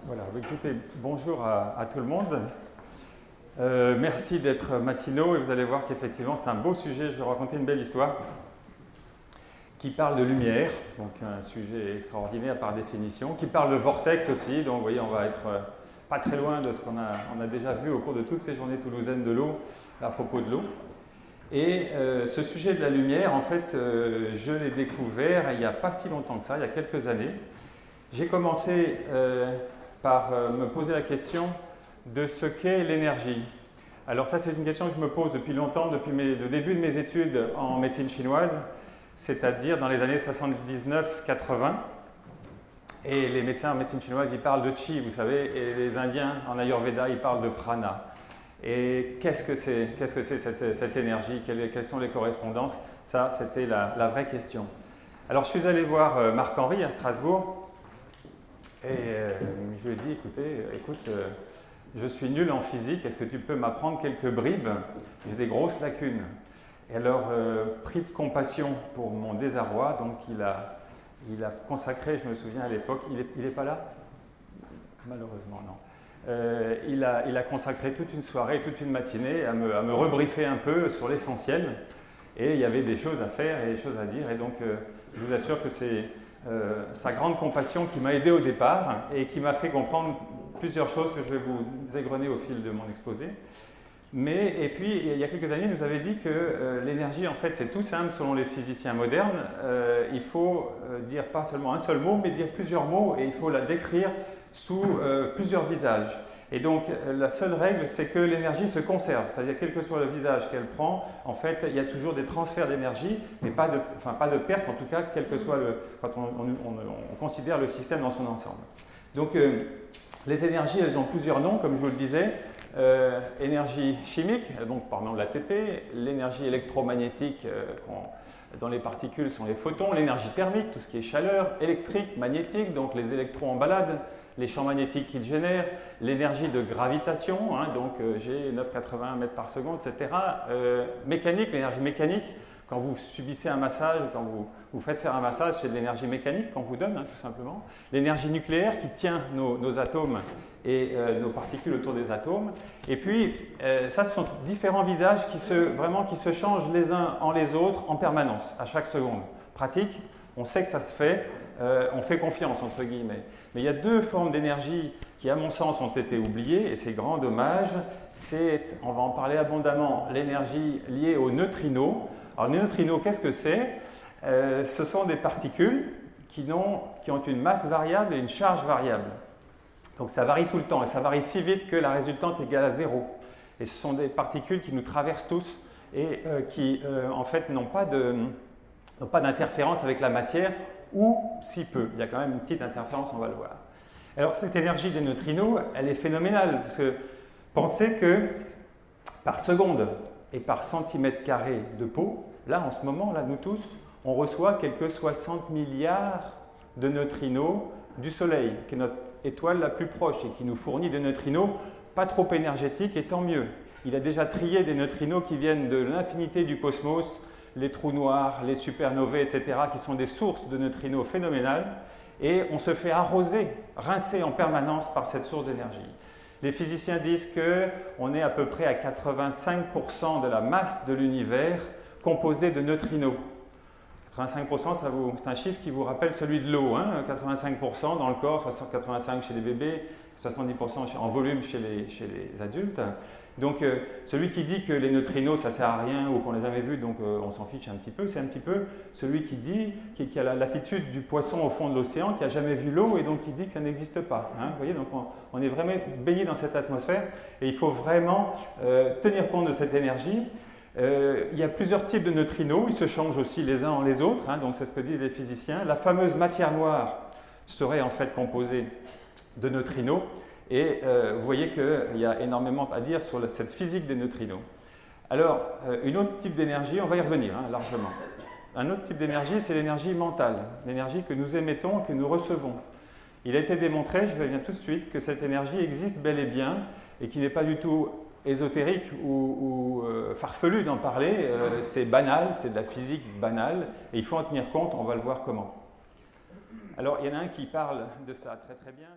Voilà, écoutez, bonjour à tout le monde. Merci d'être matinaux et vous allez voir qu'effectivement c'est un beau sujet. Je vais raconter une belle histoire qui parle de lumière, donc un sujet extraordinaire par définition, qui parle de vortex aussi, donc vous voyez on va être pas très loin de ce qu'on a déjà vu au cours de toutes ces journées toulousaines de l'eau, à propos de l'eau. Et ce sujet de la lumière, en fait, je l'ai découvert il n'y a pas si longtemps que ça, il y a quelques années. J'ai commencé par me poser la question de ce qu'est l'énergie. Alors ça, c'est une question que je me pose depuis longtemps, depuis le début de mes études en médecine chinoise, c'est-à-dire dans les années 79-80. Et les médecins en médecine chinoise, ils parlent de qi, vous savez, et les Indiens en Ayurveda, ils parlent de prana. Et qu'est-ce que c'est cette énergie? Quelles sont les correspondances? Ça, c'était la vraie question. Alors, je suis allé voir Marc-Henri à Strasbourg et je lui ai dit, écoute, je suis nul en physique, est-ce que tu peux m'apprendre quelques bribes? J'ai des grosses lacunes. Et alors, pris de compassion pour mon désarroi, donc il a consacré, je me souviens à l'époque, il n'est pas là? Malheureusement, non. Il a consacré toute une soirée, toute une matinée à me rebriefer un peu sur l'essentiel. Et il y avait des choses à faire et des choses à dire. Et donc, je vous assure que c'est sa grande compassion qui m'a aidé au départ et qui m'a fait comprendre plusieurs choses que je vais vous égrener au fil de mon exposé. Et puis, il y a quelques années, il nous avait dit que l'énergie, en fait, c'est tout simple selon les physiciens modernes. Il faut dire pas seulement un seul mot, mais dire plusieurs mots et il faut la décrire sous plusieurs visages. Et donc, la seule règle, c'est que l'énergie se conserve. C'est-à-dire, quel que soit le visage qu'elle prend, en fait, il y a toujours des transferts d'énergie, mais pas de perte, en tout cas, quel que soit quand on considère le système dans son ensemble. Donc, les énergies, elles ont plusieurs noms, comme je vous le disais. Énergie chimique, donc par exemple l'ATP, l'énergie électromagnétique dans les particules sont les photons, l'énergie thermique, tout ce qui est chaleur, électrique, magnétique, donc les électrons en balade, les champs magnétiques qu'ils génèrent, l'énergie de gravitation, donc G 9,81 mètres par seconde, etc. Mécanique, l'énergie mécanique, quand vous subissez un massage, quand vous faites faire un massage, c'est de l'énergie mécanique qu'on vous donne, tout simplement. L'énergie nucléaire qui tient nos atomes et nos particules autour des atomes. Et puis, ça, ce sont différents visages qui se changent les uns en les autres en permanence, à chaque seconde. Pratique, on sait que ça se fait, on fait confiance, entre guillemets. Mais il y a deux formes d'énergie qui, à mon sens, ont été oubliées, et c'est grand dommage. On va en parler abondamment, l'énergie liée aux neutrinos. Alors, les neutrinos, qu'est-ce que c'est? Ce sont des particules qui ont une masse variable et une charge variable. Donc ça varie tout le temps et ça varie si vite que la résultante est égale à 0. Et ce sont des particules qui nous traversent tous et qui en fait n'ont pas d'interférence avec la matière ou si peu. Il y a quand même une petite interférence, on va le voir. Alors cette énergie des neutrinos, elle est phénoménale parce que pensez que par seconde et par centimètre carré de peau, là en ce moment, là nous tous, on reçoit quelques 60 milliards de neutrinos du Soleil, qui est notre étoile la plus proche et qui nous fournit des neutrinos pas trop énergétiques et tant mieux. Il a déjà trié des neutrinos qui viennent de l'infinité du cosmos, les trous noirs, les supernovae, etc., qui sont des sources de neutrinos phénoménales et on se fait arroser, rincer en permanence par cette source d'énergie. Les physiciens disent qu'on est à peu près à 85% de la masse de l'univers composée de neutrinos. 85%, c'est un chiffre qui vous rappelle celui de l'eau. 85% dans le corps, 85% chez les bébés, 70% en volume chez les adultes. Donc, celui qui dit que les neutrinos, ça ne sert à rien ou qu'on ne l'a jamais vu, donc on s'en fiche un petit peu, c'est un petit peu celui qui a l'attitude du poisson au fond de l'océan, qui n'a jamais vu l'eau et donc qui dit que ça n'existe pas. Vous voyez, donc on est vraiment baigné dans cette atmosphère et il faut vraiment tenir compte de cette énergie. Il y a plusieurs types de neutrinos, ils se changent aussi les uns en les autres, donc c'est ce que disent les physiciens. La fameuse matière noire serait en fait composée de neutrinos et vous voyez qu'il y a énormément à dire sur cette physique des neutrinos. Alors, une autre type d'énergie, on va y revenir largement. Un autre type d'énergie, c'est l'énergie mentale, l'énergie que nous émettons, que nous recevons. Il a été démontré, je reviens tout de suite, que cette énergie existe bel et bien et qui n'est pas du tout ésotérique ou farfelu d'en parler, c'est banal, c'est de la physique banale, et il faut en tenir compte, on va le voir comment. Alors, il y en a un qui parle de ça très très bien.